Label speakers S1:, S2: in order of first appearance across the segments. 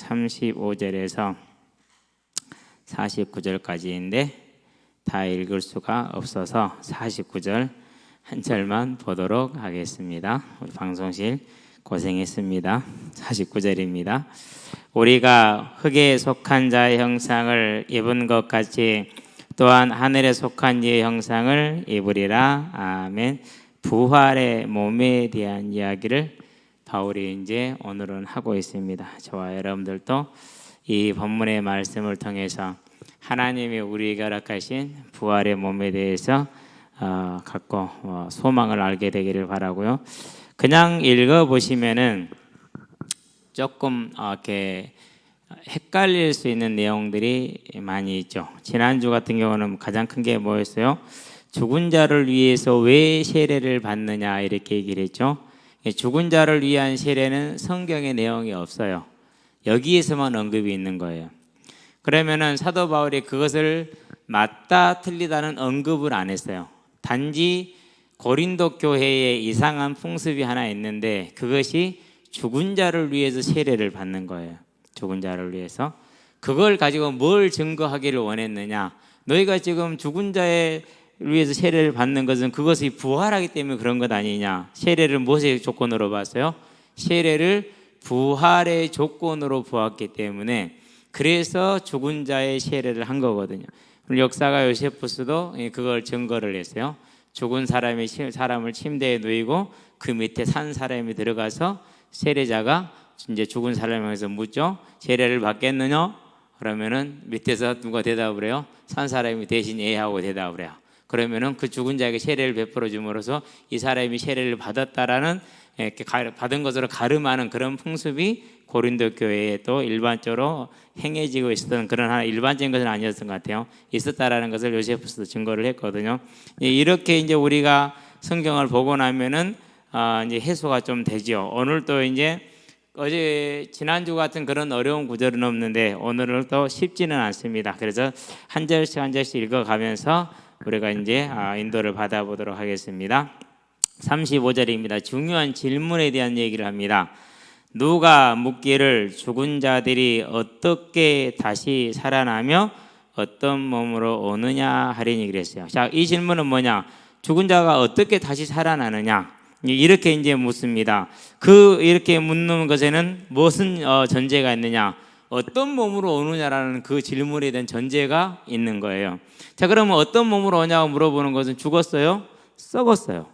S1: 35절에서 49절까지인데 다 읽을 수가 없어서 49절 한 절만 보도록 하겠습니다. 우리 방송실 고생했습니다. 49절입니다. 우리가 흙에 속한 자의 형상을 입은 것 같이 또한 하늘에 속한 이의 형상을 입으리라. 아멘. 부활의 몸에 대한 이야기를 바울이 이제 오늘은 하고 있습니다. 저와 여러분들도 이 본문의 말씀을 통해서 하나님이 우리에게 허락하신 부활의 몸에 대해서 갖고 소망을 알게 되기를 바라고요. 그냥 읽어보시면은 조금 이렇게 헷갈릴 수 있는 내용들이 많이 있죠. 지난주 같은 경우는 가장 큰 게 뭐였어요? 죽은 자를 위해서 왜 세례를 받느냐 이렇게 얘기를 했죠. 죽은 자를 위한 세례는 성경에 내용이 없어요. 여기에서만 언급이 있는 거예요. 그러면은 사도 바울이 그것을 맞다 틀리다는 언급을 안 했어요. 단지 고린도 교회에 이상한 풍습이 하나 있는데 그것이 죽은 자를 위해서 세례를 받는 거예요. 죽은 자를 위해서. 그걸 가지고 뭘 증거하기를 원했느냐? 너희가 지금 죽은 자를 위해서 세례를 받는 것은 그것이 부활하기 때문에 그런 것 아니냐? 세례를 무엇의 조건으로 봤어요? 세례를 부활의 조건으로 보았기 때문에 그래서 죽은 자의 세례를 한 거거든요. 역사가 요세푸스도 그걸 증거를 했어요. 죽은 사람을 침대에 누이고 그 밑에 산 사람이 들어가서 세례자가 이제 죽은 사람에게서 묻죠. 세례를 받겠느냐? 그러면은 밑에서 누가 대답을 해요? 산 사람이 대신 예하고 대답을 해요. 그러면은 그 죽은 자에게 세례를 베풀어 줌으로써 이 사람이 세례를 받았다라는 이렇게 받은 것으로 가름하는 그런 풍습이 고린도 교회에 또 일반적으로 행해지고 있었던 그런 하나 일반적인 것은 아니었던 것 같아요. 있었다라는 것을 요세푸스도 증거를 했거든요. 이렇게 이제 우리가 성경을 보고 나면은 이제 해소가 좀 되죠. 오늘 또 이제 어제 지난주 같은 그런 어려운 구절은 없는데 오늘은 또 쉽지는 않습니다. 그래서 한 절씩 한 절씩 읽어가면서 우리가 이제 인도를 받아보도록 하겠습니다. 35절입니다. 중요한 질문에 대한 얘기를 합니다. 누가 묻기를 죽은 자들이 어떻게 다시 살아나며 어떤 몸으로 오느냐 하리니 그랬어요. 자, 이 질문은 뭐냐? 죽은 자가 어떻게 다시 살아나느냐? 이렇게 이제 묻습니다. 이렇게 묻는 것에는 무슨 전제가 있느냐? 어떤 몸으로 오느냐라는 그 질문에 대한 전제가 있는 거예요. 자, 그러면 어떤 몸으로 오냐고 물어보는 것은 죽었어요? 썩었어요.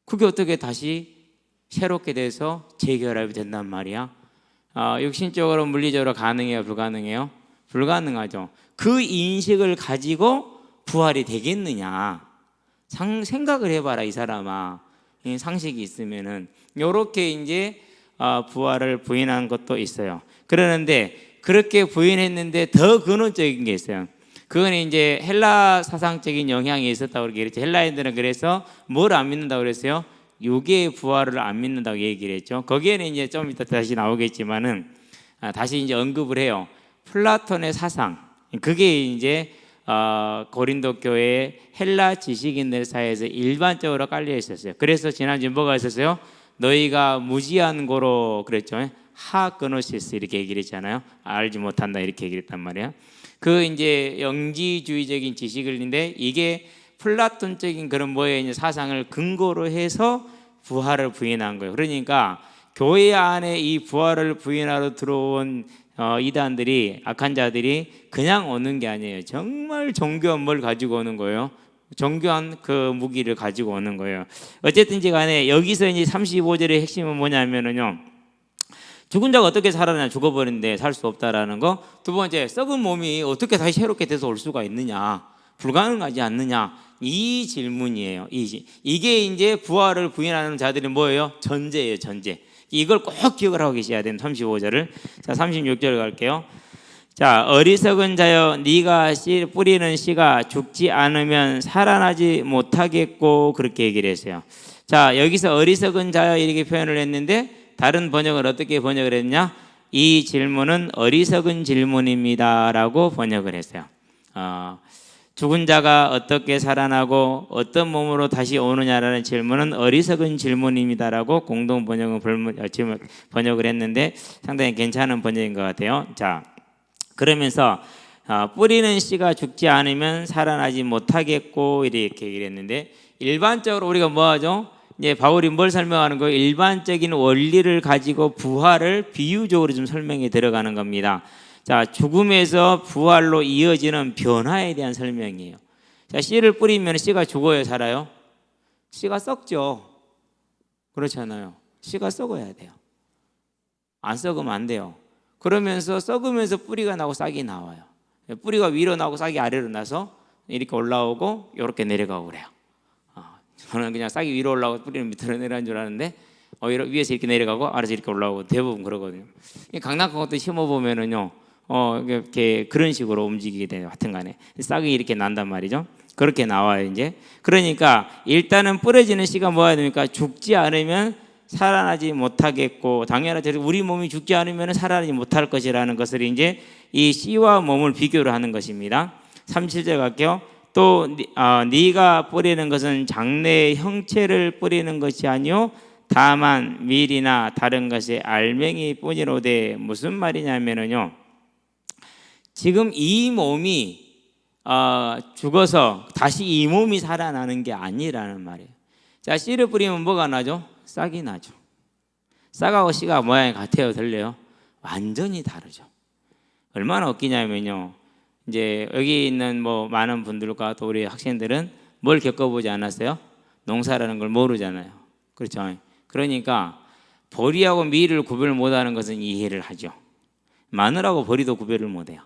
S1: 그게 어떻게 다시 새롭게 돼서 재결합이 된단 말이야? 육신적으로 물리적으로 가능해요? 불가능해요? 불가능하죠. 그 인식을 가지고 부활이 되겠느냐? 생각을 해봐라, 이 사람아. 상식이 있으면은 이렇게 이제 부활을 부인한 것도 있어요. 그러는데 그렇게 부인했는데 더 근원적인 게 있어요. 그건 이제 헬라 사상적인 영향이 있었다고 얘기했죠. 헬라인들은 그래서 뭘 안 믿는다고 그랬어요? 육의 부활을 안 믿는다고 얘기를 했죠. 거기에는 이제 좀 이따 다시 나오겠지만은 다시 이제 언급을 해요. 플라톤의 사상. 그게 이제 고린도 교회의 헬라 지식인들 사이에서 일반적으로 깔려 있었어요. 그래서 지난주에 뭐가 있었어요? 너희가 무지한 고로 그랬죠. 하그노시스 이렇게 얘기를 했잖아요. 알지 못한다 이렇게 얘기를 했단 말이에요. 그 이제 영지주의적인 지식인데 이게 플라톤적인 그런 뭐의 사상을 근거로 해서 부활을 부인한 거예요. 그러니까 교회 안에 이 부활을 부인하러 들어온 이단들이 악한 자들이 그냥 오는 게 아니에요. 정말 정교한 뭘 가지고 오는 거예요. 정교한 그 무기를 가지고 오는 거예요. 어쨌든지 간에 여기서 이제 35절의 핵심은 뭐냐면은요. 죽은 자가 어떻게 살아나냐? 죽어버린데 살 수 없다라는 거. 두 번째, 썩은 몸이 어떻게 다시 새롭게 돼서 올 수가 있느냐? 불가능하지 않느냐? 이 질문이에요. 이게 이제 부활을 부인하는 자들이 뭐예요? 전제예요, 전제. 이걸 꼭 기억을 하고 계셔야 돼요. 35절을. 자, 36절 갈게요. 자, 어리석은 자여 네가 뿌리는 씨가 죽지 않으면 살아나지 못하겠고 그렇게 얘기를 했어요. 자, 여기서 어리석은 자여 이렇게 표현을 했는데 다른 번역을 어떻게 번역을 했냐? 이 질문은 어리석은 질문입니다 라고 번역을 했어요. 죽은 자가 어떻게 살아나고 어떤 몸으로 다시 오느냐라는 질문은 어리석은 질문입니다라고 공동 번역을 했는데 상당히 괜찮은 번역인 것 같아요. 자, 그러면서 뿌리는 씨가 죽지 않으면 살아나지 못하겠고 이렇게 얘기를 했는데, 일반적으로 우리가 뭐 하죠? 이제 바울이 뭘 설명하는 거예요? 일반적인 원리를 가지고 부활을 비유적으로 좀 설명해 들어가는 겁니다. 자, 죽음에서 부활로 이어지는 변화에 대한 설명이에요. 자, 씨를 뿌리면 씨가 죽어요, 살아요? 씨가 썩죠. 그렇잖아요. 씨가 썩어야 돼요. 안 썩으면 안 돼요. 그러면서 썩으면서 뿌리가 나고 싹이 나와요. 뿌리가 위로 나고 싹이 아래로 나서 이렇게 올라오고 이렇게 내려가고 그래요. 저는 그냥 싹이 위로 올라오고 뿌리는 밑으로 내려가는 줄 아는데 위에서 이렇게 내려가고 아래서 이렇게 올라오고 대부분 그러거든요. 강낭콩 것도 심어보면은요, 이렇게 그런 식으로 움직이게 돼요. 하여튼간에 싹이 이렇게 난단 말이죠. 그렇게 나와요 이제. 그러니까 일단은 뿌려지는 씨가 뭐야 됩니까? 죽지 않으면 살아나지 못하겠고, 당연하죠. 우리 몸이 죽지 않으면 살아나지 못할 것이라는 것을 이제 이 씨와 몸을 비교를 하는 것입니다. 37절 갈게요. 또 네가 뿌리는 것은 장래의 형체를 뿌리는 것이 아니요 다만 밀이나 다른 것의 알맹이 뿐이로되. 무슨 말이냐면요, 지금 이 몸이 죽어서 다시 이 몸이 살아나는 게 아니라는 말이에요. 자, 씨를 뿌리면 뭐가 나죠? 싹이 나죠. 싹하고 씨가 모양이 같아요, 들려요? 완전히 다르죠. 얼마나 웃기냐면요, 이제 여기 있는 뭐 많은 분들과 또 우리 학생들은 뭘 겪어보지 않았어요? 농사라는 걸 모르잖아요. 그렇죠? 그러니까 보리하고 밀을 구별 못하는 것은 이해를 하죠. 마늘하고 보리도 구별을 못해요.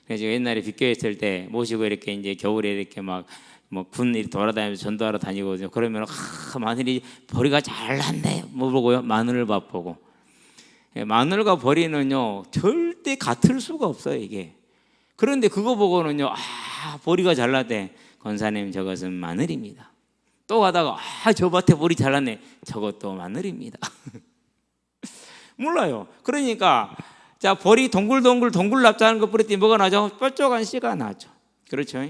S1: 그래서 옛날에 빗교했을 때 모시고 이렇게 이제 겨울에 이렇게 막 뭐 군 이렇게 돌아다니면서 전도하러 다니거든요. 그러면 마늘이 보리가 잘났네 뭐 보고요, 마늘을 맛보고. 마늘과 보리는요 절대 같을 수가 없어요 이게. 그런데 그거 보고는요, 보리가 잘났대. 권사님, 저것은 마늘입니다. 또 가다가 저 밭에 보리 잘났네. 저것도 마늘입니다. 몰라요. 그러니까 자, 보리 동글동글 동글납작한 거 뿌렸더니 뭐가 나죠? 뾰족한 씨가 나죠. 그렇죠?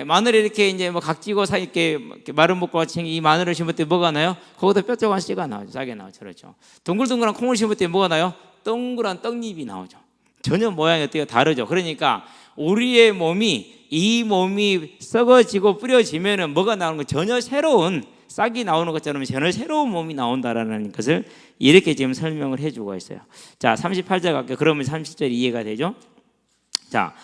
S1: 마늘이 이렇게 이제 뭐 각지고 이렇게 마른 목과 같이 생긴 이 마늘을 심었더니 뭐가 나요? 거기다 뾰족한 씨가 나오죠. 싹이 나오죠. 그렇죠? 동글동글한 콩을 심었더니 뭐가 나요? 동그란 떡잎이 나오죠. 전혀 모양이 어때요? 다르죠. 그러니까 우리의 몸이, 이 몸이 썩어지고 뿌려지면은 뭐가 나오는 거, 전혀 새로운 싹이 나오는 것처럼 전혀 새로운 몸이 나온다라는 것을 이렇게 지금 설명을 해주고 있어요. 자, 38절 갈게요. 그러면 30절이 이해가 되죠? 자,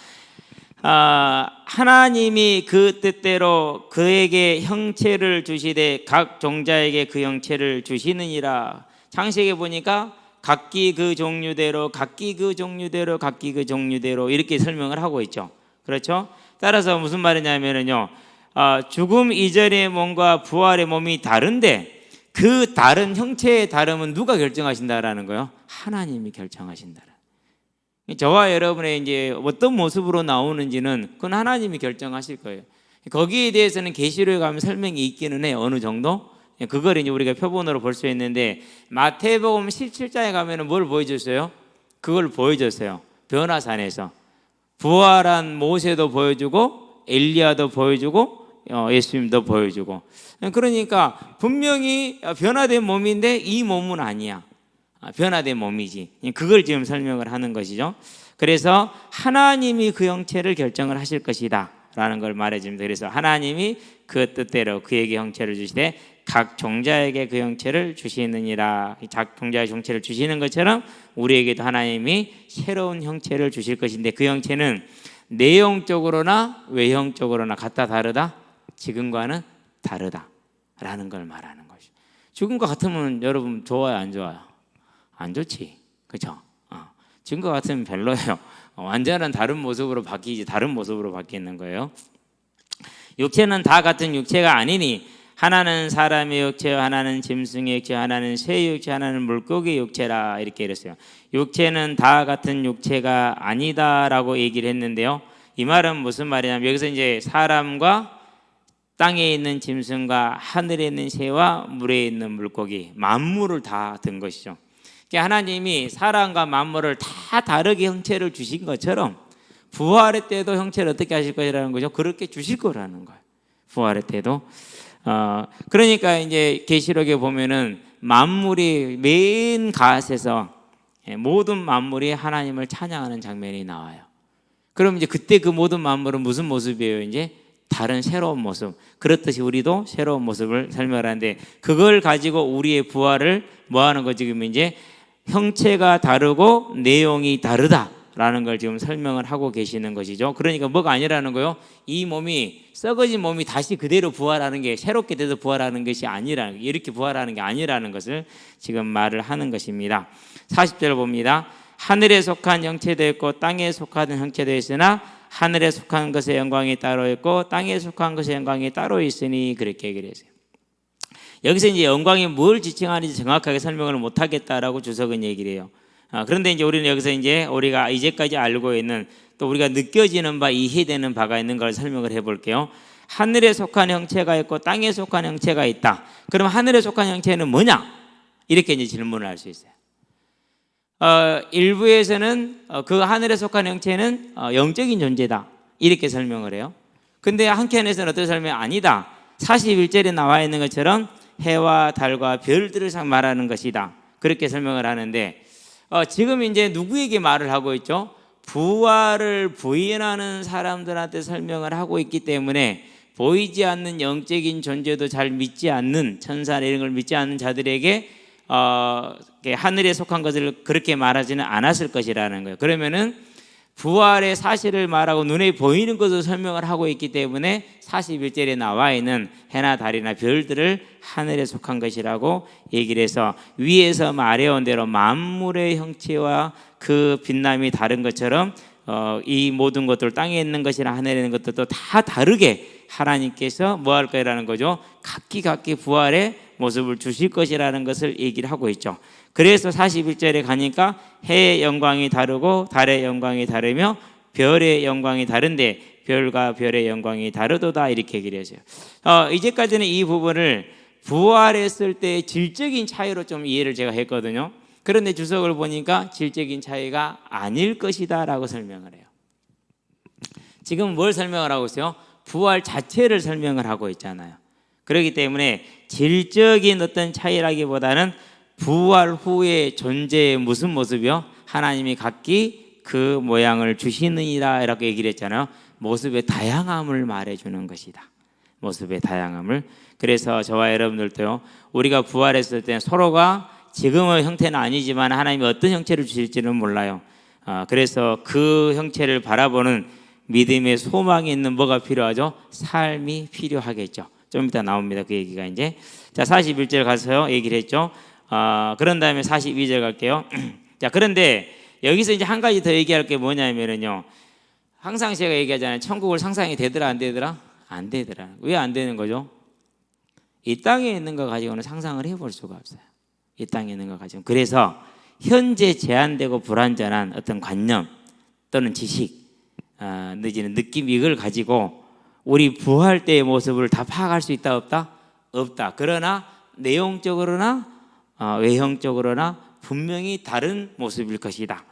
S1: 하나님이 그 뜻대로 그에게 형체를 주시되 각 종자에게 그 형체를 주시느니라. 창세기에 보니까 각기 그 종류대로, 각기 그 종류대로, 각기 그 종류대로 이렇게 설명을 하고 있죠. 그렇죠? 따라서 무슨 말이냐면요, 죽음 이전의 몸과 부활의 몸이 다른데 그 다른 형체의 다름은 누가 결정하신다라는 거예요? 하나님이 결정하신다. 저와 여러분의 이제 어떤 모습으로 나오는지는 그건 하나님이 결정하실 거예요. 거기에 대해서는 계시록에 가면 설명이 있기는 해요. 어느 정도. 그걸 이제 우리가 표본으로 볼 수 있는데, 마태복음 17장에 가면은 뭘 보여줬어요? 그걸 보여줬어요. 변화산에서 부활한 모세도 보여주고 엘리야도 보여주고 예수님도 보여주고. 그러니까 분명히 변화된 몸인데 이 몸은 아니야. 변화된 몸이지. 그걸 지금 설명을 하는 것이죠. 그래서 하나님이 그 형체를 결정을 하실 것이다 라는 걸 말해줍니다. 그래서 하나님이 그 뜻대로 그에게 형체를 주시되 각 종자에게 그 형체를 주시느니라. 각 종자의 형체를 주시는 것처럼 우리에게도 하나님이 새로운 형체를 주실 것인데, 그 형체는 내용적으로나 외형적으로나 같다 다르다? 지금과는 다르다 라는 걸 말하는 것이죠. 지금과 같으면 여러분 좋아요, 안 좋아요? 안 좋지. 그렇죠? 지금과 같으면 별로예요. 완전한 다른 모습으로 바뀌지, 다른 모습으로 바뀌는 거예요. 육체는 다 같은 육체가 아니니 하나는 사람의 육체, 하나는 짐승의 육체, 하나는 새의 육체, 하나는 물고기의 육체라. 이렇게 이랬어요. 육체는 다 같은 육체가 아니다라고 얘기를 했는데요. 이 말은 무슨 말이냐면, 여기서 이제 사람과 땅에 있는 짐승과 하늘에 있는 새와 물에 있는 물고기, 만물을 다 든 것이죠. 하나님이 사람과 만물을 다 다르게 형체를 주신 것처럼 부활의 때도 형체를 어떻게 하실 것이라는 거죠? 그렇게 주실 거라는 거예요. 부활의 때도. 그러니까 이제 계시록에 보면은 만물이 맨 갓에서 모든 만물이 하나님을 찬양하는 장면이 나와요. 그럼 이제 그때 그 모든 만물은 무슨 모습이에요? 이제 다른 새로운 모습. 그렇듯이 우리도 새로운 모습을 설명하는데 그걸 가지고 우리의 부활을 뭐 하는 거지? 지금 이제 형체가 다르고 내용이 다르다라는 걸 지금 설명을 하고 계시는 것이죠. 그러니까 뭐가 아니라는 거요? 이 몸이 썩어진 몸이 다시 그대로 부활하는 게 새롭게 돼서 부활하는 것이 아니라는, 이렇게 부활하는 게 아니라는 것을 지금 말을 하는 것입니다. 40절 봅니다. 하늘에 속한 형체도 있고 땅에 속한 형체도 있으나 하늘에 속한 것의 영광이 따로 있고 땅에 속한 것의 영광이 따로 있으니 그렇게 얘기를 했어요. 여기서 이제 영광이 뭘 지칭하는지 정확하게 설명을 못 하겠다라고 주석은 얘기를 해요. 그런데 이제 우리는 여기서 이제 우리가 이제까지 알고 있는 또 우리가 느껴지는 바, 이해되는 바가 있는 걸 설명을 해볼게요. 하늘에 속한 형체가 있고 땅에 속한 형체가 있다. 그럼 하늘에 속한 형체는 뭐냐? 이렇게 이제 질문을 할 수 있어요. 일부에서는 그 하늘에 속한 형체는 영적인 존재다. 이렇게 설명을 해요. 근데 한켠에서는 어떻게 설명? 아니다. 41절에 나와 있는 것처럼 해와 달과 별들을 말하는 것이다. 그렇게 설명을 하는데 지금 이제 누구에게 말을 하고 있죠? 부활을 부인하는 사람들한테 설명을 하고 있기 때문에 보이지 않는 영적인 존재도 잘 믿지 않는 천사 이런 걸 믿지 않는 자들에게 하늘에 속한 것을 그렇게 말하지는 않았을 것이라는 거예요. 그러면은 부활의 사실을 말하고 눈에 보이는 것을 설명을 하고 있기 때문에 41절에 나와 있는 해나 달이나 별들을 하늘에 속한 것이라고 얘기를 해서 위에서 말해온 대로 만물의 형체와 그 빛남이 다른 것처럼 이 모든 것들 땅에 있는 것이나 하늘에 있는 것들도 다 다르게 하나님께서 뭐 할 거라는 거죠? 각기 부활의 모습을 주실 것이라는 것을 얘기를 하고 있죠. 그래서 41절에 가니까 해의 영광이 다르고 달의 영광이 다르며 별의 영광이 다른데 별과 별의 영광이 다르도다 이렇게 얘기를 했어요. 이제까지는 이 부분을 부활했을 때의 질적인 차이로 좀 이해를 제가 했거든요. 그런데 주석을 보니까 질적인 차이가 아닐 것이다 라고 설명을 해요. 지금 뭘 설명을 하고 있어요? 부활 자체를 설명을 하고 있잖아요. 그렇기 때문에 질적인 어떤 차이라기보다는 부활 후의 존재의 무슨 모습이요? 하나님이 각기 그 모양을 주시느니라 이렇게 얘기를 했잖아요. 모습의 다양함을 말해주는 것이다. 모습의 다양함을. 그래서 저와 여러분들도요, 우리가 부활했을 때 서로가 지금의 형태는 아니지만 하나님이 어떤 형체를 주실지는 몰라요. 그래서 그 형체를 바라보는 믿음의 소망이 있는 뭐가 필요하죠? 삶이 필요하겠죠. 좀 이따 나옵니다. 그 얘기가 이제. 자, 41절 가서요 얘기를 했죠. 그런 다음에 42절 갈게요. 자, 그런데 여기서 이제 한 가지 더 얘기할 게 뭐냐면은요, 항상 제가 얘기하잖아요. 천국을 상상이 되더라 안 되더라? 안 되더라. 왜 안 되는 거죠? 이 땅에 있는 거 가지고는 상상을 해볼 수가 없어요. 이 땅에 있는 거 가지고. 그래서 현재 제한되고 불완전한 어떤 관념 또는 지식 내지는 느낌, 이걸 가지고 우리 부활 때의 모습을 다 파악할 수 있다 없다? 없다. 그러나 내용적으로나 외형적으로나 분명히 다른 모습일 것이다.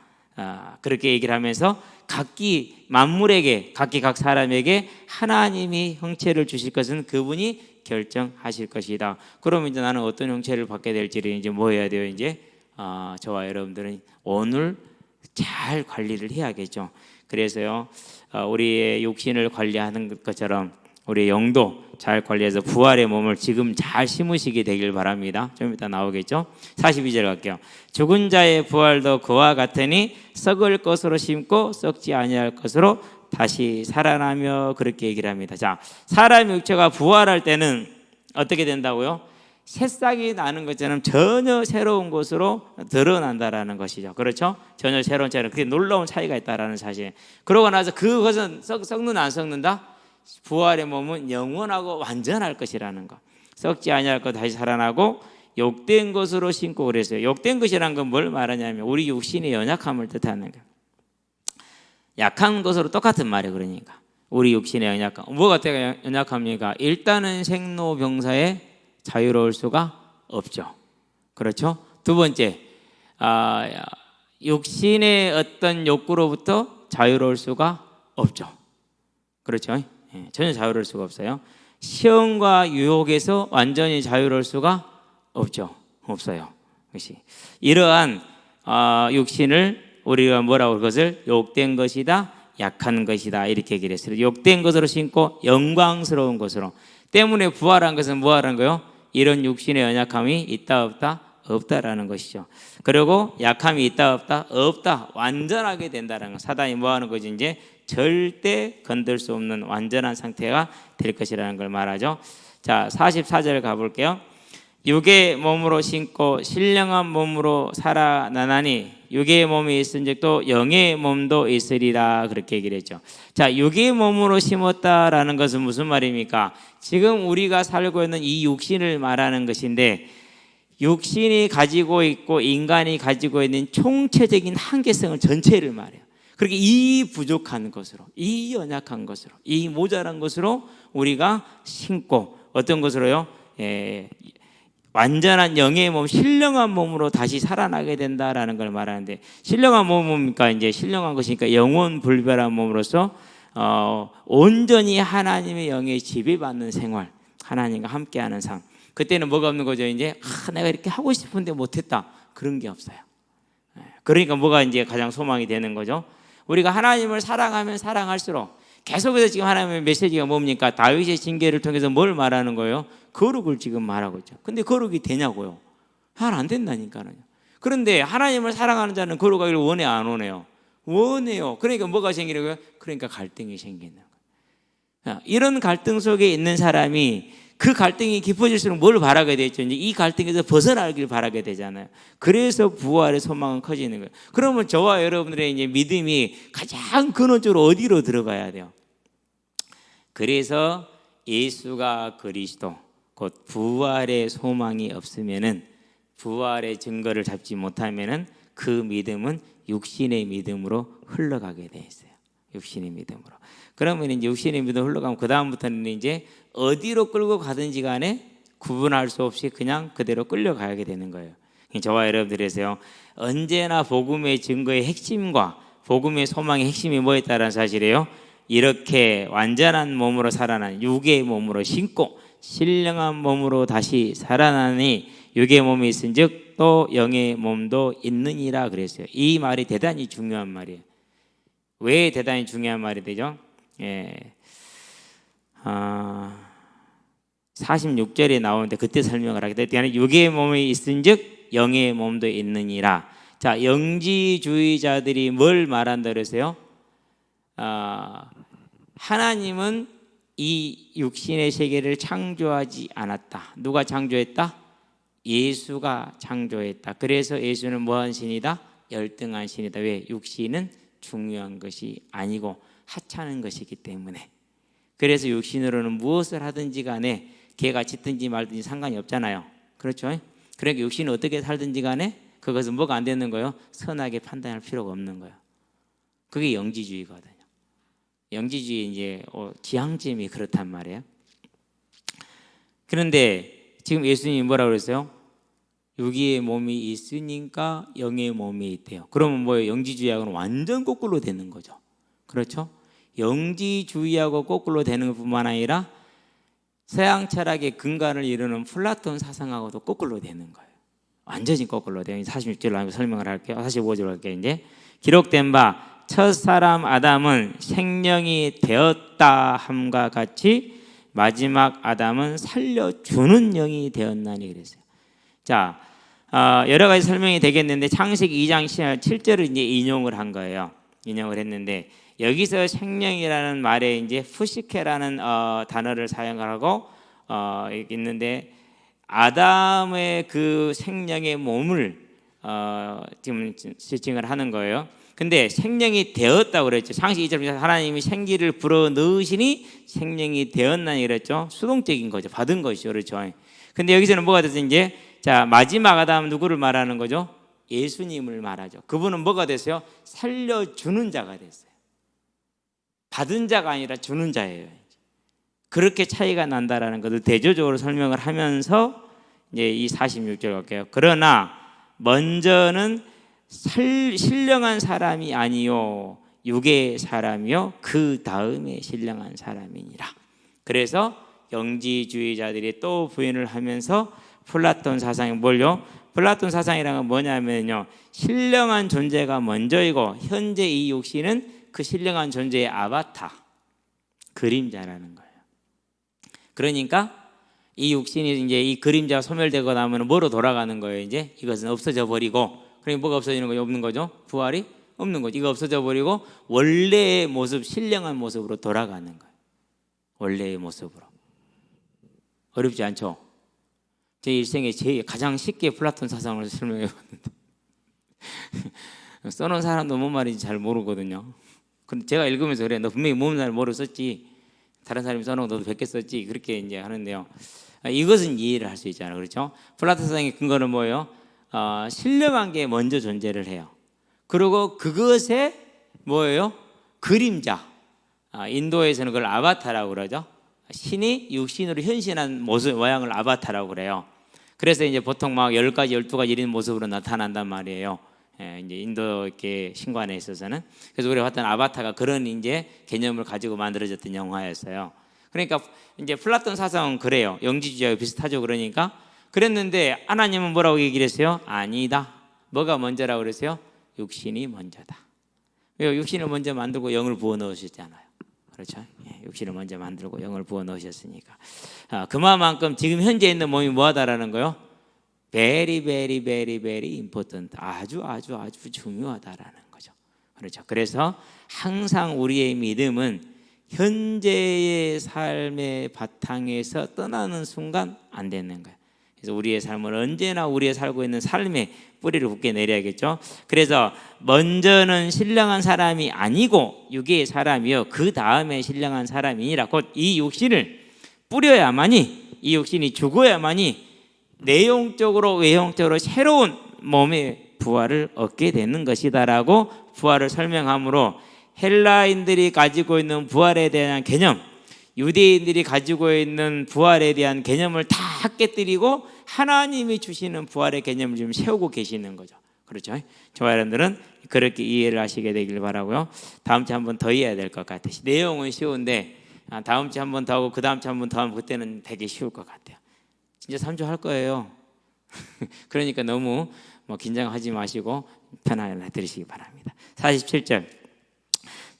S1: 그렇게 얘기를 하면서 각기 만물에게, 각기 각 사람에게 하나님이 형체를 주실 것은 그분이 결정하실 것이다. 그러면 이제 나는 어떤 형체를 받게 될지를 이제 뭐 해야 돼요? 이제 저와 여러분들은 오늘 잘 관리를 해야겠죠. 그래서요, 우리의 육신을 관리하는 것처럼 우리의 영도 잘 관리해서 부활의 몸을 지금 잘 심으시게 되길 바랍니다. 좀 이따 나오겠죠. 42절 갈게요. 죽은 자의 부활도 그와 같으니 썩을 것으로 심고 썩지 아니할 것으로 다시 살아나며 그렇게 얘기를 합니다. 자, 사람의 육체가 부활할 때는 어떻게 된다고요? 새싹이 나는 것처럼 전혀 새로운 것으로 드러난다라는 것이죠. 그렇죠? 전혀 새로운 차이는 그게 놀라운 차이가 있다라는 사실. 그러고 나서 그것은 썩는 안 썩는다? 부활의 몸은 영원하고 완전할 것이라는 것. 썩지 아니할 것 다시 살아나고 욕된 것으로 신고 그랬어요. 욕된 것이란 건 뭘 말하냐면 우리 육신의 연약함을 뜻하는 거예요. 약한 것으로 똑같은 말이에요. 그러니까 우리 육신의 연약함. 뭐가 연약합니까? 일단은 생로병사에 자유로울 수가 없죠. 그렇죠? 두 번째, 육신의 어떤 욕구로부터 자유로울 수가 없죠. 그렇죠? 예, 전혀 자유로울 수가 없어요. 시험과 유혹에서 완전히 자유로울 수가 없죠. 없어요. 그것이 이러한 육신을 우리가 뭐라고 그것을 욕된 것이다, 약한 것이다 이렇게 얘기를 했어요. 욕된 것으로 신고 영광스러운 것으로. 때문에 부활한 것은 뭐하는 거요? 이런 육신의 연약함이 있다 없다? 없다라는 것이죠. 그리고 약함이 있다 없다? 없다. 완전하게 된다는 거. 사단이 뭐하는 거지? 이제 절대 건들 수 없는 완전한 상태가 될 것이라는 걸 말하죠. 자, 44절 가볼게요. 육의 몸으로 신고 신령한 몸으로 살아나나니 육의 몸이 있은즉 또 영의 몸도 있으리라 그렇게 얘기를 했죠. 자, 육의 몸으로 심었다라는 것은 무슨 말입니까? 지금 우리가 살고 있는 이 육신을 말하는 것인데 육신이 가지고 있고 인간이 가지고 있는 총체적인 한계성을 전체를 말해요. 그렇게 이 부족한 것으로, 이 연약한 것으로, 이 모자란 것으로 우리가 신고 어떤 것으로요? 완전한 영의 몸, 신령한 몸으로 다시 살아나게 된다라는 걸 말하는데 신령한 몸은 뭡니까? 이제 신령한 것이니까 영원 불변한 몸으로서 온전히 하나님의 영에 지배받는 생활, 하나님과 함께하는 삶. 그때는 뭐가 없는 거죠? 이제 내가 이렇게 하고 싶은데 못했다 그런 게 없어요. 그러니까 뭐가 이제 가장 소망이 되는 거죠? 우리가 하나님을 사랑하면 사랑할수록 계속해서 지금 하나님의 메시지가 뭡니까? 다윗의 징계를 통해서 뭘 말하는 거예요? 거룩을 지금 말하고 있죠. 근데 거룩이 되냐고요? 잘 안 된다니까요. 그런데 하나님을 사랑하는 자는 거룩하기를 원해 안 원해요? 원해요. 그러니까 뭐가 생기는 거예요? 그러니까 갈등이 생기는 거예요. 이런 갈등 속에 있는 사람이 그 갈등이 깊어질수록 뭘 바라게 되죠? 이제 이 갈등에서 벗어나길 바라게 되잖아요. 그래서 부활의 소망은 커지는 거예요. 그러면 저와 여러분들의 이제 믿음이 가장 근원적으로 어디로 들어가야 돼요? 그래서 예수가 그리스도 곧 부활의 소망이 없으면은 부활의 증거를 잡지 못하면은 그 믿음은 육신의 믿음으로 흘러가게 돼 있어요. 육신의 믿음으로. 그러면 이제 육신의 믿음으로 흘러가면 그 다음부터는 이제 어디로 끌고 가든지 간에 구분할 수 없이 그냥 그대로 끌려가게 되는 거예요. 저와 여러분들에서요 언제나 복음의 증거의 핵심과 복음의 소망의 핵심이 뭐였다는 사실이에요. 이렇게 완전한 몸으로 살아난 육의 몸으로 신고 신령한 몸으로 다시 살아나니 육의 몸이 있은즉 또 영의 몸도 있느니라 그랬어요. 이 말이 대단히 중요한 말이에요. 왜 대단히 중요한 말이 되죠? 46절에 나오는데 그때 설명을 하게 되면 육의 몸이 있은즉 영의 몸도 있느니라. 자, 영지주의자들이 뭘 말한다 그랬어요? 하나님은 이 육신의 세계를 창조하지 않았다. 누가 창조했다? 예수가 창조했다. 그래서 예수는 뭐한 신이다? 열등한 신이다. 왜? 육신은 중요한 것이 아니고 하찮은 것이기 때문에. 그래서 육신으로는 무엇을 하든지 간에 개가 짖든지 말든지 상관이 없잖아요. 그렇죠? 그러니까 육신은 어떻게 살든지 간에 그것은 뭐가 안 되는 거예요? 선하게 판단할 필요가 없는 거예요. 그게 영지주의거든요. 영지주의 이제 지향점이 그렇단 말이에요. 그런데 지금 예수님이 뭐라고 그랬어요? 육의 몸이 있으니까 영의 몸이 있대요. 그러면 뭐예요? 영지주의하고는 완전 거꾸로 되는 거죠. 그렇죠? 영지주의하고 거꾸로 되는 것뿐만 아니라 서양 철학의 근간을 이루는 플라톤 사상하고도 거꾸로 되는 거예요. 완전히 거꾸로 돼요. 46절로 설명을 할게요. 45절로 할게요. 이제 기록된 바 첫사람 아담은 생명이 되었다 함과 같이 마지막 아담은 살려주는 영이 되었나니 그랬어요. 자, 여러 가지 설명이 되겠는데 창세기 2장 7절을 이제 인용을 한 거예요. 인용을 했는데 여기서 생명이라는 말에 이제 푸시케라는 단어를 사용하고 있는데 아담의 그 생명의 몸을 지금 지칭을 하는 거예요. 근데 생명이 되었다고 그랬죠. 창세기 2절 하나님이 생기를 불어 넣으시니 생명이 되었나니 그랬죠. 수동적인 거죠. 받은 것이죠. 그렇죠. 근데 여기서는 뭐가 됐어요? 이제 자, 마지막 아담 누구를 말하는 거죠? 예수님을 말하죠. 그분은 뭐가 됐어요? 살려주는 자가 됐어요. 받은 자가 아니라 주는 자예요. 그렇게 차이가 난다라는 것을 대조적으로 설명을 하면서 이제 이 46절 갈게요. 그러나 먼저는 신령한 사람이 아니요 육의 사람이요 그 다음에 신령한 사람이니라. 그래서 영지주의자들이 또 부인을 하면서 플라톤 사상이 뭘요? 플라톤 사상이란 건 뭐냐면요, 신령한 존재가 먼저이고 현재 이 육신은 그 신령한 존재의 아바타, 그림자라는 거예요. 그러니까 이 육신이 이제 이 그림자가 소멸되고 나면 뭐로 돌아가는 거예요? 이제 이것은 없어져 버리고, 그러니까 뭐가 없어지는 거예요? 없는 거죠? 부활이 없는 거죠. 이거 없어져 버리고 원래의 모습, 신령한 모습으로 돌아가는 거예요. 원래의 모습으로. 어렵지 않죠? 제 일생에 제일 가장 쉽게 플라톤 사상을 설명해 봤는데 써놓은 사람도 뭔 말인지 잘 모르거든요. 근데 제가 읽으면서 그래, 너 분명히 뭔 말 모르고 썼지, 다른 사람이 써놓은 거 너도 100개 썼지, 그렇게 이제 하는데요. 이것은 이해를 할 수 있잖아요. 그렇죠? 플라톤 사상의 근거는 뭐예요? 신령한 게 먼저 존재를 해요. 그리고 그것의 뭐예요? 그림자. 인도에서는 그걸 아바타라고 그러죠. 신이 육신으로 현신한 모습, 모양을 아바타라고 그래요. 그래서 이제 보통 막 10가지, 12가지 이런 모습으로 나타난단 말이에요. 이제 인도 이렇게 신관에 있어서는. 그래서 우리가 봤던 아바타가 그런 이제 개념을 가지고 만들어졌던 영화였어요. 그러니까 이제 플라톤 사상은 그래요. 영지주의와 비슷하죠. 그러니까 그랬는데 하나님은 뭐라고 얘기를 했어요? 아니다. 뭐가 먼저라고 그랬어요? 육신이 먼저다. 왜? 육신을 먼저 만들고 영을 부어 넣으셨잖아요. 그렇죠? 육신을 먼저 만들고 영을 부어 넣으셨으니까. 그만큼 지금 현재 있는 몸이 뭐하다라는 거요? very very very very important. 아주 중요하다라는 거죠. 그렇죠? 그래서 항상 우리의 믿음은 현재의 삶의 바탕에서 떠나는 순간 안 되는 거예요. 그래서 우리의 삶은 언제나 우리의 살고 있는 삶에 뿌리를 굳게 내려야겠죠. 그래서 먼저는 신령한 사람이 아니고 육의 사람이요 그 다음에 신령한 사람이니라. 곧 이 육신을 뿌려야만이, 이 육신이 죽어야만이 내용적으로 외형적으로 새로운 몸의 부활을 얻게 되는 것이다라고 부활을 설명하므로, 헬라인들이 가지고 있는 부활에 대한 개념, 유대인들이 가지고 있는 부활에 대한 개념을 다 깨뜨리고 하나님이 주시는 부활의 개념을 지금 세우고 계시는 거죠. 그렇죠? 저와 여러분들은 그렇게 이해를 하시게 되길 바라고요. 다음 주에 한 번 더 해야 될 것 같아요. 내용은 쉬운데 다음 주에 한 번 더 하고 그 다음 주에 한 번 더 하면 그때는 되게 쉬울 것 같아요. 진짜 3주 할 거예요. 그러니까 너무 긴장하지 마시고 편안하게 들으시기 바랍니다. 47절.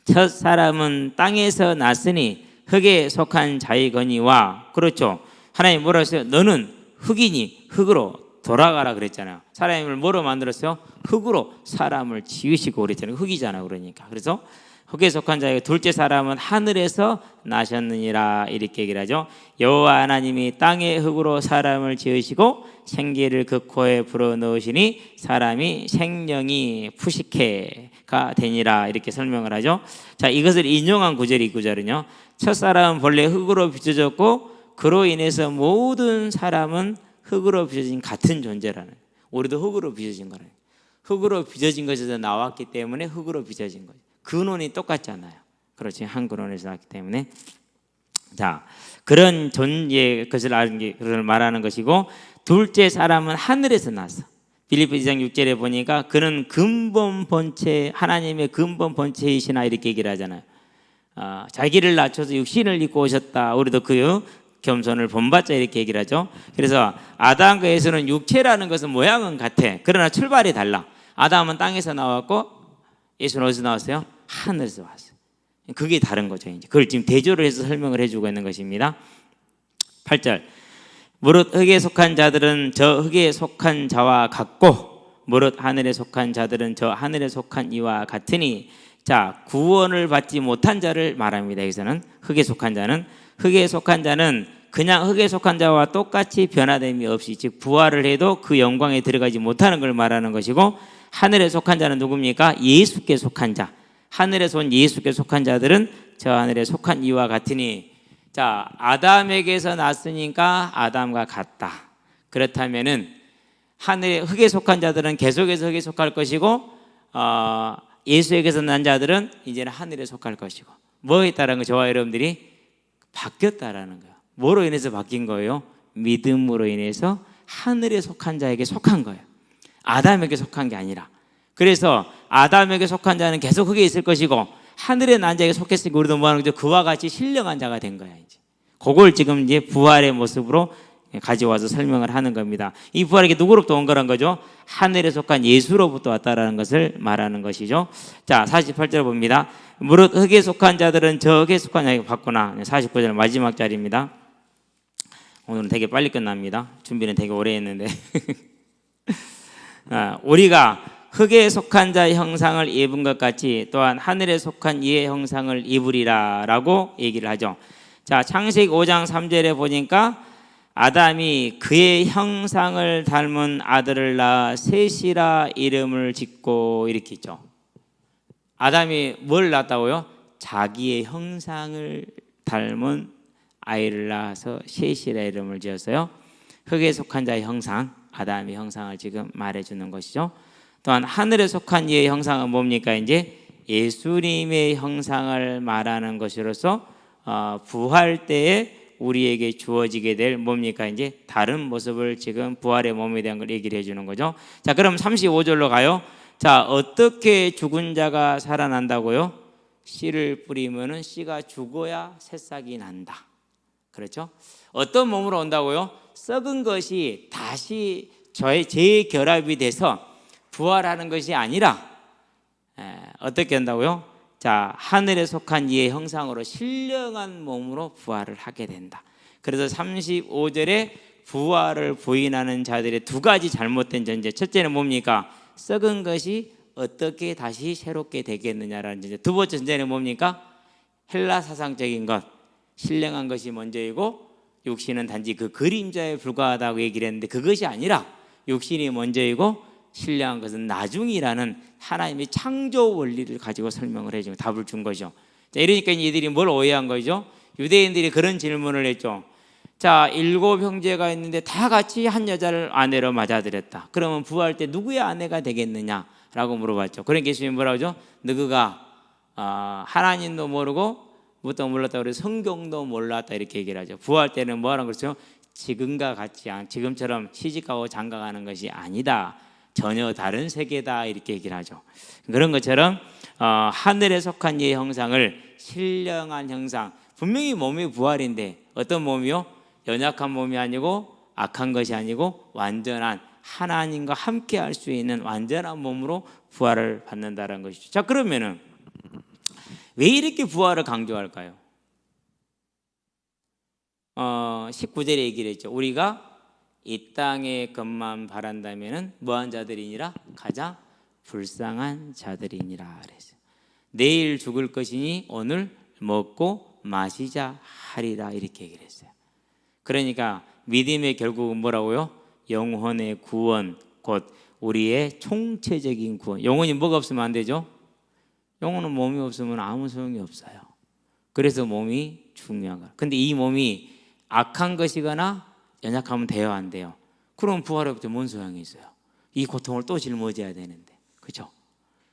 S1: 첫 사람은 땅에서 났으니 흙에 속한 자이거니와. 그렇죠? 하나님 뭐라 했어요? 너는 흙이니 흙으로 돌아가라 그랬잖아요. 사람을 뭐로 만들었어요? 흙으로 사람을 지으시고 그랬잖아요. 흙이잖아요. 그러니까. 그래서 흙에 속한 자의 둘째 사람은 하늘에서 나셨느니라 이렇게 얘기를 하죠. 여호와 하나님이 땅의 흙으로 사람을 지으시고 생기를 그 코에 불어넣으시니 사람이 생명이 푸시케가 되니라 이렇게 설명을 하죠. 자, 이것을 인용한 구절이 이 구절은요, 첫 사람은 본래 흙으로 빚어졌고 그로 인해서 모든 사람은 흙으로 빚어진 같은 존재라는, 우리도 흙으로 빚어진 거라는, 흙으로 빚어진 것에서 나왔기 때문에 흙으로 빚어진 거죠. 근원이 똑같잖아요. 그렇지? 한 근원에서 나왔기 때문에. 자, 그런 존재의 것을 아는 게 그걸 말하는 것이고, 둘째 사람은 하늘에서 났어. 빌립보 2장 6절에 보니까 그는 근본 본체, 하나님의 근본 본체이시나 이렇게 얘기를 하잖아요. 자기를 낮춰서 육신을 입고 오셨다. 우리도 그 겸손을 본받자 이렇게 얘기를 하죠. 그래서 아담과 예수는 육체라는 것은 모양은 같아. 그러나 출발이 달라. 아담은 땅에서 나왔고 예수는 어디서 나왔어요? 하늘에서 왔어요. 그게 다른 거죠. 이제 그걸 지금 대조를 해서 설명을 해주고 있는 것입니다. 8절. 무릇 흙에 속한 자들은 저 흙에 속한 자와 같고 무릇 하늘에 속한 자들은 저 하늘에 속한 이와 같으니. 자, 구원을 받지 못한 자를 말합니다. 여기서는 흙에 속한 자는, 흙에 속한 자는 그냥 흙에 속한 자와 똑같이 변화됨이 없이, 즉 부활을 해도 그 영광에 들어가지 못하는 걸 말하는 것이고, 하늘에 속한 자는 누굽니까? 예수께 속한 자. 하늘에서 온 예수께 속한 자들은 저 하늘에 속한 이와 같으니. 자, 아담에게서 났으니까 아담과 같다. 그렇다면은 하늘에 흙에 속한 자들은 계속해서 흙에 속할 것이고, 예수에게서 난 자들은 이제는 하늘에 속할 것이고. 뭐에 따른 거? 저와 여러분들이 바뀌었다라는 거예요. 뭐로 인해서 바뀐 거예요? 믿음으로 인해서 하늘에 속한 자에게 속한 거예요. 아담에게 속한 게 아니라. 그래서 아담에게 속한 자는 계속 흙에 있을 것이고 하늘의 난 자에게 속했으니까 우리도 뭐하는 거죠? 그와 같이 신령한 자가 된 거야. 이제 그걸 지금 이제 부활의 모습으로 가져와서 설명을 하는 겁니다. 이 부활이 누구로부터 온 거란 거죠? 하늘에 속한 예수로부터 왔다라는 것을 말하는 것이죠. 자, 48절 봅니다. 무릇 흙에 속한 자들은 저 흙에 속한 자에게 받구나. 49절 마지막 자리입니다. 오늘은 되게 빨리 끝납니다. 준비는 되게 오래 했는데 우리가 흙에 속한 자의 형상을 입은 것 같이 또한 하늘에 속한 이의 형상을 입으리라 라고 얘기를 하죠. 자, 창세기 5장 3절에 보니까 아담이 그의 형상을 닮은 아들을 낳아 셋이라 이름을 짓고 이렇게 있죠. 아담이 뭘 낳았다고요? 자기의 형상을 닮은 아이를 낳아서 셋이라 이름을 지었어요. 흙에 속한 자의 형상, 아담의 형상을 지금 말해주는 것이죠. 또한 하늘에 속한 이의 형상은 뭡니까? 이제 예수님의 형상을 말하는 것으로서 부활 때에 우리에게 주어지게 될 뭡니까? 이제 다른 모습을 지금 부활의 몸에 대한 걸 얘기를 해주는 거죠. 자, 그럼 35절로 가요. 자, 어떻게 죽은 자가 살아난다고요? 씨를 뿌리면은 씨가 죽어야 새싹이 난다. 그렇죠? 어떤 몸으로 온다고요? 썩은 것이 다시 재결합이 돼서 부활하는 것이 아니라 어떻게 한다고요? 자, 하늘에 속한 이의 형상으로 신령한 몸으로 부활을 하게 된다. 그래서 35절에 부활을 부인하는 자들의 두 가지 잘못된 전제. 첫째는 뭡니까? 썩은 것이 어떻게 다시 새롭게 되겠느냐라는 전제. 두 번째 전제는 뭡니까? 헬라 사상적인 것, 신령한 것이 먼저이고 육신은 단지 그 그림자에 불과하다고 얘기를 했는데 그것이 아니라 육신이 먼저이고 신령한 것은 나중이라는 하나님의 창조 원리를 가지고 설명을 해주고 답을 준 거죠. 자, 이러니까 이들이 뭘 오해한 거죠? 유대인들이 그런 질문을 했죠. 자, 7 형제가 있는데 다 같이 한 여자를 아내로 맞아들였다. 그러면 부활 때 누구의 아내가 되겠느냐라고 물어봤죠. 그러니까 예수님이 뭐라고 하죠? 너희가 하나님도 모르고 무엇도 몰랐다 그래서 성경도 몰랐다 이렇게 얘기를 하죠. 부활 때는 뭐라는 거죠? 지금과 같이 지금처럼 시집가고 장가가는 것이 아니다. 전혀 다른 세계다 이렇게 얘기를 하죠. 그런 것처럼 하늘에 속한 이의 형상을 신령한 형상, 분명히 몸이 부활인데 어떤 몸이요? 연약한 몸이 아니고 악한 것이 아니고 완전한 하나님과 함께 할 수 있는 완전한 몸으로 부활을 받는다는 것이죠. 자, 그러면은 왜 이렇게 부활을 강조할까요? 19절에 얘기를 했죠. 우리가 이 땅의 것만 바란다면은 뭐한 자들이니라? 가장 불쌍한 자들이니라 그랬어요. 내일 죽을 것이니 오늘 먹고 마시자 하리라 이렇게 얘기를 했어요. 그러니까 믿음의 결국은 뭐라고요? 영혼의 구원, 곧 우리의 총체적인 구원. 영혼이 뭐가 없으면 안 되죠? 영혼은 몸이 없으면 아무 소용이 없어요. 그래서 몸이 중요한 거예요. 근데 이 몸이 악한 것이거나 연약하면 돼요, 안 돼요? 그럼 부활로부터 뭔 소용이 있어요? 이 고통을 또 짊어져야 되는데, 그렇죠?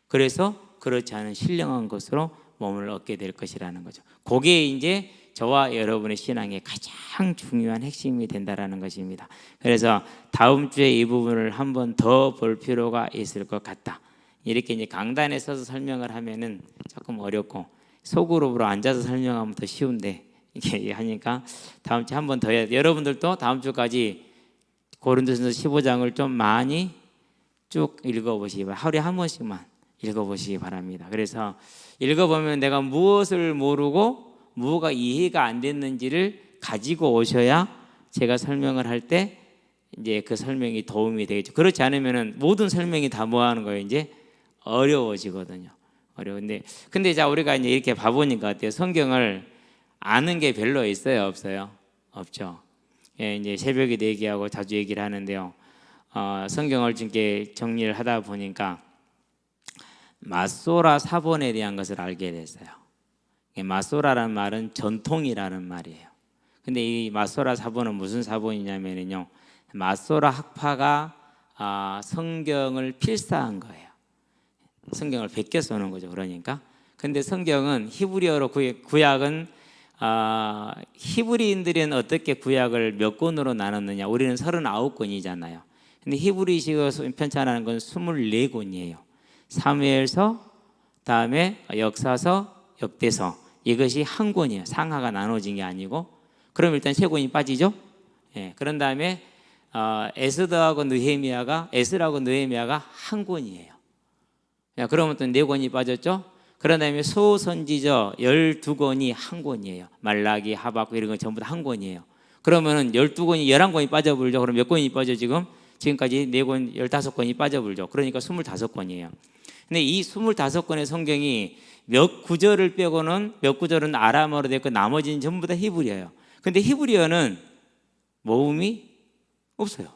S1: 그래서 그렇지 않은 신령한 것으로 몸을 얻게 될 것이라는 거죠. 그게 이제 저와 여러분의 신앙의 가장 중요한 핵심이 된다라는 것입니다. 그래서 다음 주에 이 부분을 한 번 더 볼 필요가 있을 것 같다. 이렇게 이제 강단에 서서 설명을 하면은 조금 어렵고 소그룹으로 앉아서 설명하면 더 쉬운데. 이렇게 하니까 다음 주에 한 번 더 해야 돼요. 여러분들도 다음 주까지 고린도전서 15장을 좀 많이 쭉 읽어보시기 바랍니다. 하루에 한 번씩만 읽어보시기 바랍니다. 그래서 읽어보면 내가 무엇을 모르고 무엇가 이해가 안 됐는지를 가지고 오셔야 제가 설명을 할 때 이제 그 설명이 도움이 되겠죠. 그렇지 않으면은 모든 설명이 다 뭐 하는 거예요? 이제 어려워지거든요. 어려운데 근데 자 우리가 이제 이렇게 봐보니까 어때요? 성경을 아는 게 별로 있어요, 없어요? 없죠. 예, 이제 새벽에 얘기하고 자주 얘기를 하는데요. 성경을 이렇게 정리를 하다 보니까 마소라 사본에 대한 것을 알게 됐어요. 마소라라는 말은 전통이라는 말이에요. 근데 이 마소라 사본은 무슨 사본이냐면요, 마소라 학파가 성경을 필사한 거예요. 성경을 베껴 쓰는 거죠. 그러니까. 근데 성경은 히브리어로 구약은 히브리인들은 어떻게 구약을 몇 권으로 나눴느냐? 우리는 39권이잖아요. 근데 히브리식으로 편찬하는 건 24권이에요. 사무엘서, 다음에 역사서, 역대서. 이것이 한 권이에요. 상하가 나눠진 게 아니고. 그럼 일단 세 권이 빠지죠. 예, 그런 다음에 에스더하고 에스라하고 느헤미야가 한 권이에요. 그러면 또 네 권이 빠졌죠. 그런 다음에 소선지저 12권이 한 권이에요. 말라기, 하박국 이런 건 전부 다 한 권이에요. 그러면은 12권이 11권이 빠져버리죠. 그럼 몇 권이 빠져 지금? 지금까지 4권, 15권이 빠져버리죠. 그러니까 25권이에요. 근데 이 25권의 성경이 몇 구절을 빼고는 몇 구절은 아람어로 됐고 나머지는 전부 다 히브리어예요. 근데 히브리어는 모음이 없어요.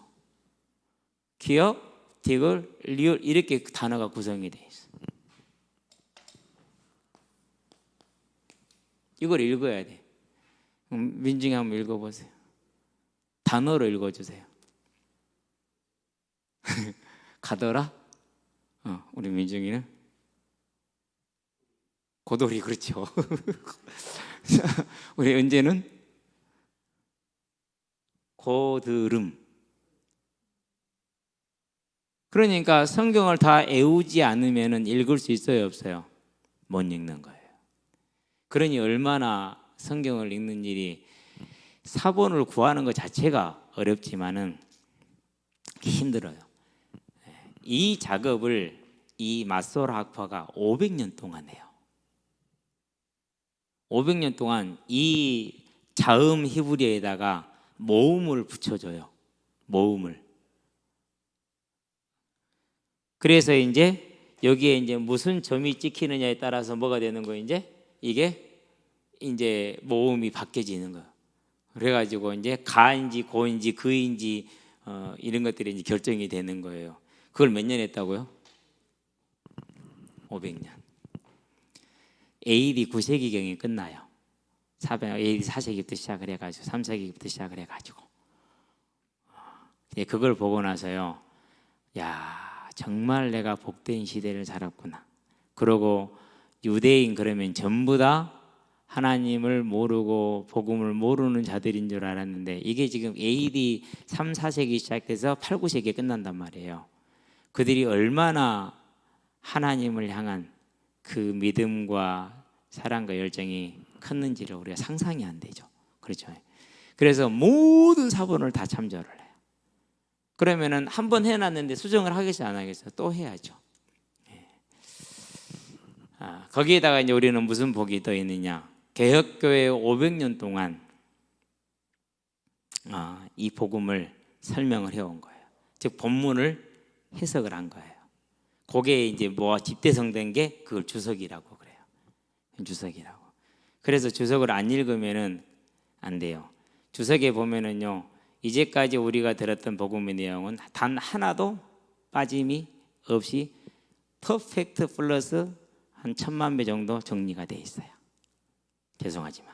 S1: 기역, 디귿, 리을 이렇게 단어가 구성이 돼 있어요. 이걸 읽어야 돼. 민중이 한번 읽어보세요. 단어로 읽어주세요. 가더라? 우리 민중이는? 고돌이 그렇죠. 우리 은재는? 고드름. 그러니까 성경을 다 애우지 않으면 읽을 수 있어요, 없어요? 못 읽는 거예요. 그러니 얼마나 성경을 읽는 일이 사본을 구하는 것 자체가 어렵지만은 힘들어요. 이 작업을 이 마소라 학파가 500년 동안 해요. 500년 동안 이 자음 히브리어에다가 모음을 붙여줘요. 모음을. 그래서 이제 여기에 이제 무슨 점이 찍히느냐에 따라서 뭐가 되는 거예요? 이게 이제 모음이 바뀌어지는 거예요. 그래가지고 이제 가인지 고인지 그인지 이런 것들이 이제 결정이 되는 거예요. 그걸 몇 년 했다고요? 500년. AD 9세기경에 끝나요. AD 4세기부터 시작을 해가지고 3세기부터 시작을 해가지고 그걸 보고 나서요, 야, 정말 내가 복된 시대를 살았구나. 그러고 유대인 그러면 전부 다 하나님을 모르고 복음을 모르는 자들인 줄 알았는데 이게 지금 AD 3, 4세기 시작돼서 8, 9세기에 끝난단 말이에요. 그들이 얼마나 하나님을 향한 그 믿음과 사랑과 열정이 컸는지를 우리가 상상이 안 되죠. 그렇죠. 그래서 모든 사본을 다 참조를 해요. 그러면은 한 번 해놨는데 수정을 하겠어요, 안 하겠어요? 또 해야죠. 거기에다가 이제 우리는 무슨 복이 더 있느냐? 개혁교회 500년 동안 이 복음을 설명을 해온 거예요. 즉 본문을 해석을 한 거예요. 그게 이제 뭐 집대성된 게 그걸 주석이라고 그래요. 주석이라고. 그래서 주석을 안 읽으면은 안 돼요. 주석에 보면은요, 이제까지 우리가 들었던 복음의 내용은 단 하나도 빠짐이 없이 퍼펙트 플러스 한 1000만 배 정도 정리가 돼 있어요. 죄송하지만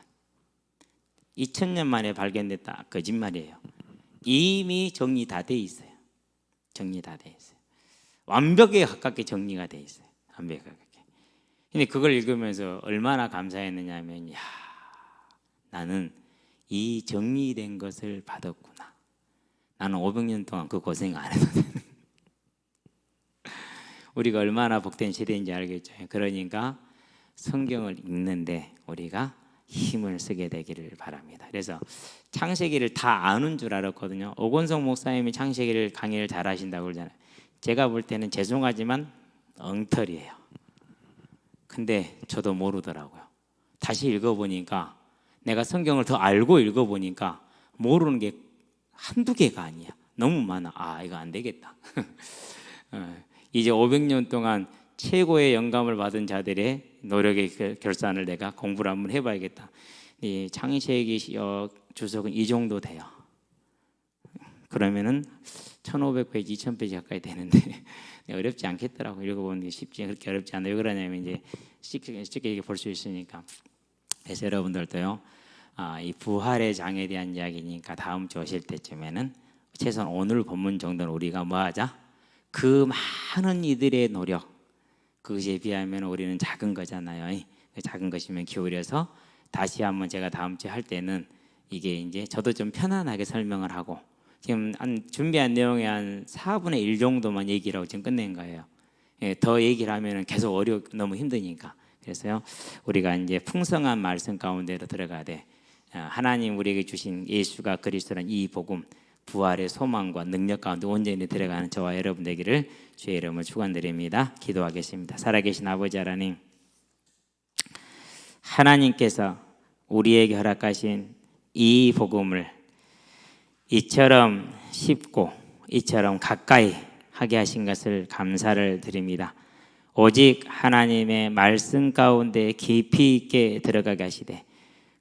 S1: 2000년 만에 발견됐다. 거짓말이에요. 이미 정리 다 돼 있어요. 정리 다 돼 있어요. 완벽에 가깝게 정리가 돼 있어요. 완벽에 가깝게. 근데 그걸 읽으면서 얼마나 감사했느냐면, 야, 나는 이 정리된 것을 받았구나. 나는 500년 동안 그 고생 안 해도 되는. 우리가 얼마나 복된 시대인지 알겠죠. 그러니까 성경을 읽는데 우리가 힘을 쓰게 되기를 바랍니다. 그래서 창세기를 다 아는 줄 알았거든요. 오건성 목사님이 창세기를 강의를 잘 하신다고 그러잖아요. 제가 볼 때는 죄송하지만 엉터리예요. 근데 저도 모르더라고요. 다시 읽어보니까, 내가 성경을 더 알고 읽어보니까 모르는 게 한두 개가 아니야. 너무 많아. 이거 안 되겠다. 이제 500년 동안 최고의 영감을 받은 자들의 노력의 결산을 내가 공부를 한번 해봐야겠다. 이 창세기 주석은 이 정도 돼요. 그러면은 1500페이지, 2000페이지 가까이 되는데 어렵지 않겠더라고. 읽어보는 게 쉽지, 그렇게 어렵지 않아요. 왜 그러냐면 이제 쉽게 볼 수 있으니까. 그래서 여러분들도요, 이 부활의 장에 대한 이야기니까 다음 주 오실 때쯤에는 최소한 오늘 본문 정도는 우리가 뭐 하자? 그 많은 이들의 노력, 그것에 비하면 우리는 작은 거잖아요. 작은 것이면 기울여서 다시 한번 제가 다음 주에 할 때는 이게 이제 저도 좀 편안하게 설명을 하고, 지금 준비한 내용의 한 4분의 1 정도만 얘기를 하고 지금 끝낸 거예요. 더 얘기를 하면은 계속 너무 힘드니까. 그래서요, 우리가 이제 풍성한 말씀 가운데로 들어가야 돼. 하나님 우리에게 주신 예수가 그리스도란 이 복음, 부활의 소망과 능력 가운데 온전히 들어가는 저와 여러분 되기를 주의 이름으로 축원드립니다. 기도하겠습니다. 살아계신 아버지 하나님, 하나님께서 우리에게 허락하신 이 복음을 이처럼 쉽고 이처럼 가까이 하게 하신 것을 감사를 드립니다. 오직 하나님의 말씀 가운데 깊이 있게 들어가게 하시되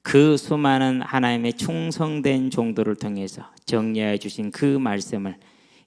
S1: 그 수많은 하나님의 충성된 종도를 통해서 정리해 주신 그 말씀을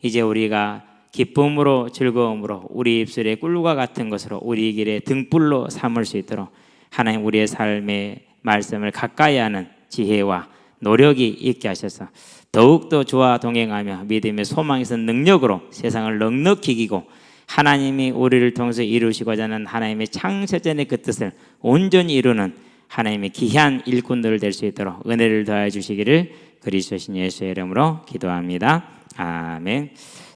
S1: 이제 우리가 기쁨으로 즐거움으로 우리 입술의 꿀과 같은 것으로 우리 길의 등불로 삼을 수 있도록 하나님 우리의 삶의 말씀을 가까이 하는 지혜와 노력이 있게 하셔서 더욱더 주와 동행하며 믿음의 소망에서 능력으로 세상을 넉넉히 이기고 하나님이 우리를 통해서 이루시고자 하는 하나님의 창세전의 그 뜻을 온전히 이루는 하나님의 귀한 일꾼들 될 수 있도록 은혜를 더해 주시기를 그리스도신 예수의 이름으로 기도합니다. 아멘.